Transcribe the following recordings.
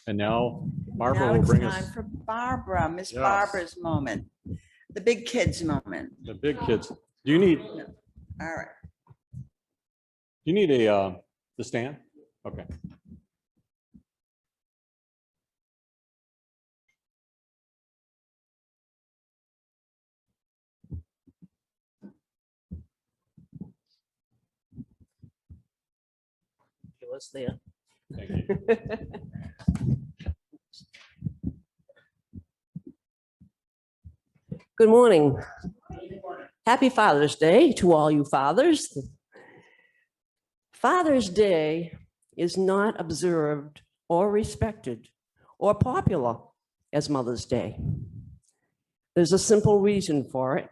And now Barbara Now will it's bring time us for Barbara, Miss Yes. Barbara's moment, the big kids moment. the big kids. Do you need All right. a the stand? Okay. Was there. Thank you. Good morning. Happy Father's Day to all you fathers. Father's Day is not observed or respected or popular as Mother's Day. There's a simple reason for it.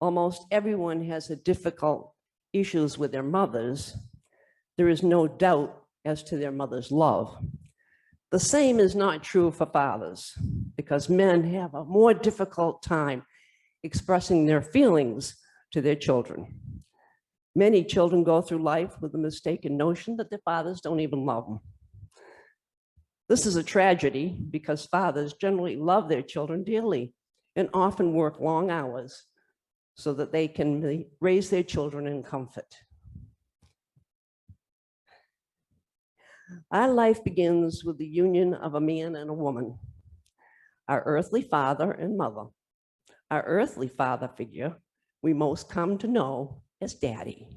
Almost everyone has a difficult issues with their mothers. There is no doubt as to their mother's love. The same is not true for fathers, because men have a more difficult time expressing their feelings to their children. Many children go through life with the mistaken notion that their fathers don't even love them. This is a tragedy because fathers generally love their children dearly and often work long hours so that they can raise their children in comfort. Our life begins with the union of a man and a woman, our earthly father and mother. Our earthly father figure we most come to know as Daddy.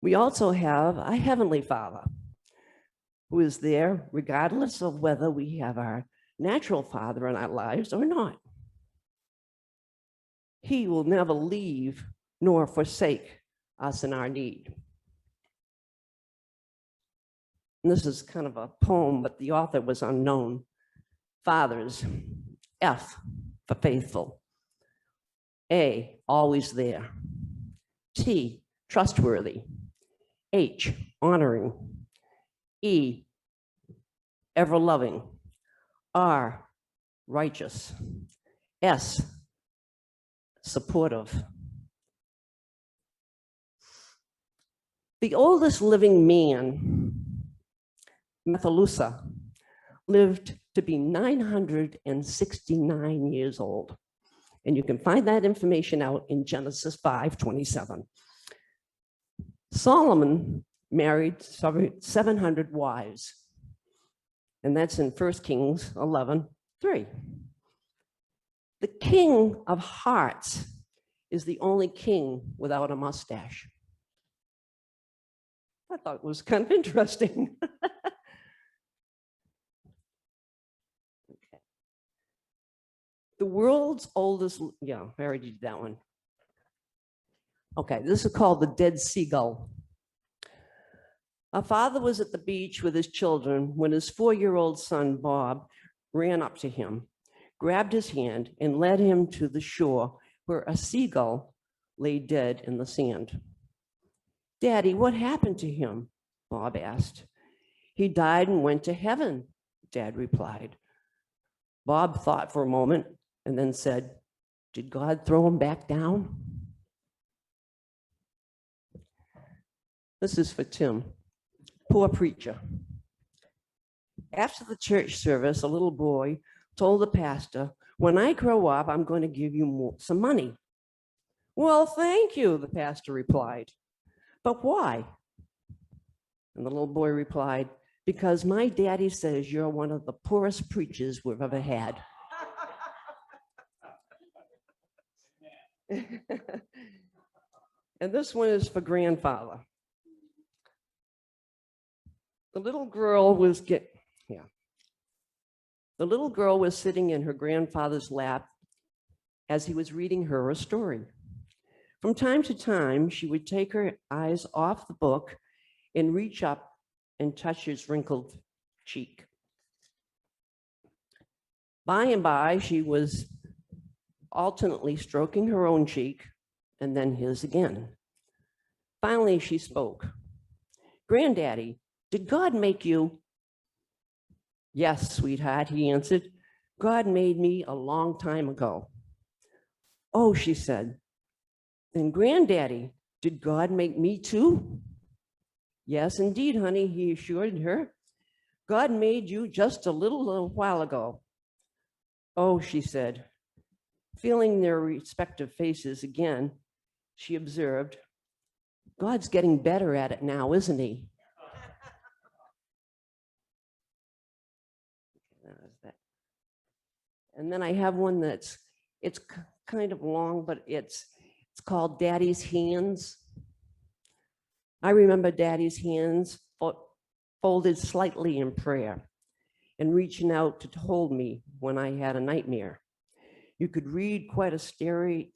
We also have a heavenly Father who is there regardless of whether we have our natural father in our lives or not. He will never leave nor forsake us in our need. And this is kind of a poem, but the author was unknown. Fathers, F for faithful. A, always there. T, trustworthy. H, honoring. E, ever loving. R, righteous. S, supportive. The oldest living man, Methuselah, lived to be 969 years old. And you can find that information out in Genesis 5:27. Solomon married 700 wives. And that's in 1 Kings 11:3. The king of hearts is the only king without a mustache. I thought it was kind of interesting. Okay. The world's oldest, yeah, I already did that one. Okay, this is called the dead seagull. A father was at the beach with his children when his 4-year-old son, Bob, ran up to him, grabbed his hand, and led him to the shore where a seagull lay dead in the sand. "Daddy, what happened to him?" Bob asked. "He died and went to heaven," Dad replied. Bob thought for a moment and then said, "Did God throw him back down?" This is for Tim. Poor preacher. After the church service, a little boy told the pastor, "When I grow up, I'm going to give you some money." "Well, thank you," the pastor replied. "But why?" And the little boy replied, "Because my daddy says you're one of the poorest preachers we've ever had." And this one is for grandfather. The little girl was sitting in her grandfather's lap as he was reading her a story. From time to time, she would take her eyes off the book and reach up and touch his wrinkled cheek. By and by, she was alternately stroking her own cheek and then his again. Finally, she spoke. "Granddaddy, did God make you?" "Yes, sweetheart," he answered. "God made me a long time ago." "Oh," she said. "Then, Granddaddy, did God make me too?" "Yes, indeed, honey," he assured her. God made you just a little while ago. Oh, she said, feeling their respective faces again, she observed, God's getting better at it now, isn't he? And then I have one it's kind of long, but it's called Daddy's Hands. I remember Daddy's hands folded slightly in prayer and reaching out to hold me when I had a nightmare. You could read quite a starry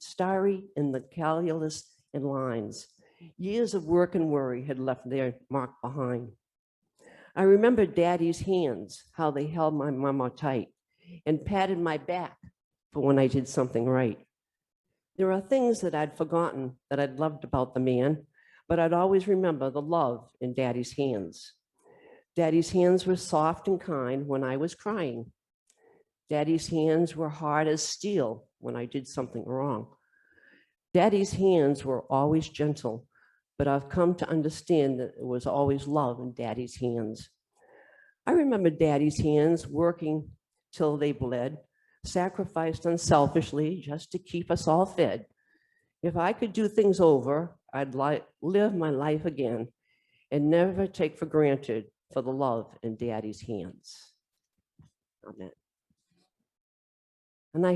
in the calculus and lines. Years of work and worry had left their mark behind. I remember Daddy's hands, how they held my mama tight and patted my back for when I did something right. There are things that I'd forgotten that I'd loved about the man, but I'd always remember the love in Daddy's hands. Daddy's hands were soft and kind when I was crying. Daddy's hands were hard as steel when I did something wrong. Daddy's hands were always gentle, but I've come to understand that there was always love in Daddy's hands. I remember Daddy's hands working till they bled, sacrificed unselfishly just to keep us all fed. If I could do things over, I'd live my life again and never take for granted for the love in Daddy's hands. Amen. And I